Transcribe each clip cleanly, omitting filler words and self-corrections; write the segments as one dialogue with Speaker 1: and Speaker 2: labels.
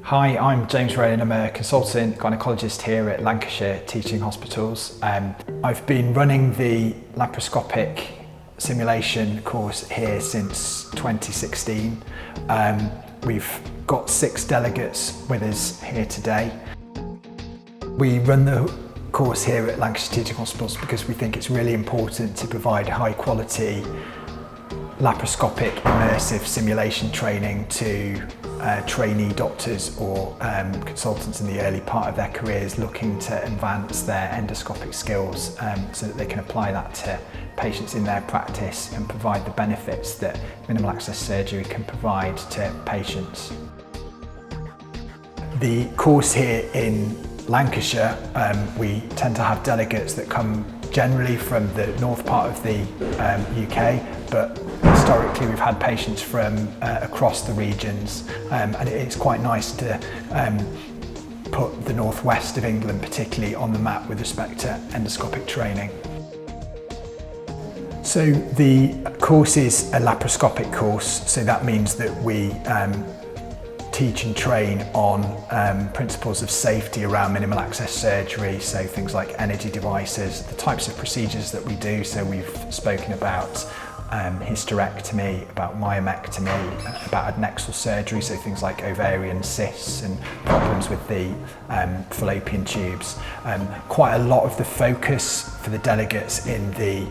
Speaker 1: Hi, I'm James Rowland. I'm a consultant gynaecologist here at Lancashire Teaching Hospitals. I've been running the laparoscopic simulation course here since 2016. We've got 6 delegates with us here today. We run the course here at Lancashire Teaching Hospitals because we think it's really important to provide high quality laparoscopic immersive simulation training to trainee doctors or consultants in the early part of their careers looking to advance their endoscopic skills so that they can apply that to patients in their practice and provide the benefits that minimal access surgery can provide to patients. The course here in Lancashire, we tend to have delegates that come generally from the north part of the UK, but historically we've had patients from across the regions, and it's quite nice to put the northwest of England particularly on the map with respect to endoscopic training. So the course is a laparoscopic course, so that means that we teach and train on principles of safety around minimal access surgery, so things like energy devices, the types of procedures that we do. So we've spoken about hysterectomy, about myomectomy, about adnexal surgery, so things like ovarian cysts and problems with the fallopian tubes. Quite a lot of the focus for the delegates in the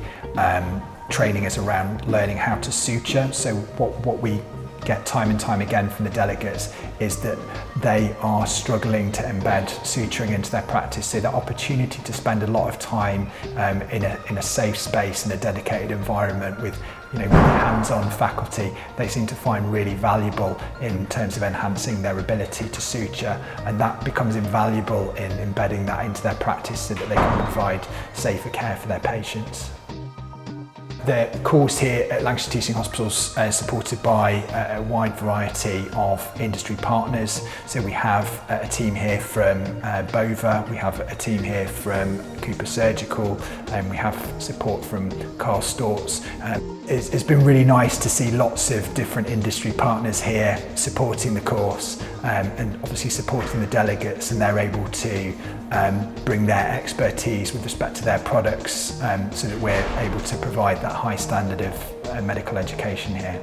Speaker 1: training is around learning how to suture. So what we get time and time again from the delegates is that they are struggling to embed suturing into their practice. So the opportunity to spend a lot of time in a safe space, in a dedicated environment with really hands-on faculty, they seem to find really valuable in terms of enhancing their ability to suture, and that becomes invaluable in embedding that into their practice so that they can provide safer care for their patients. The course here at Lancashire Teaching Hospitals is supported by a wide variety of industry partners. So we have a team here from Bova, we have a team here from Cooper Surgical, and we have support from Carl Storz. It's been really nice to see lots of different industry partners here supporting the course and obviously supporting the delegates, and they're able to bring their expertise with respect to their products so that we're able to provide that high standard of medical education here.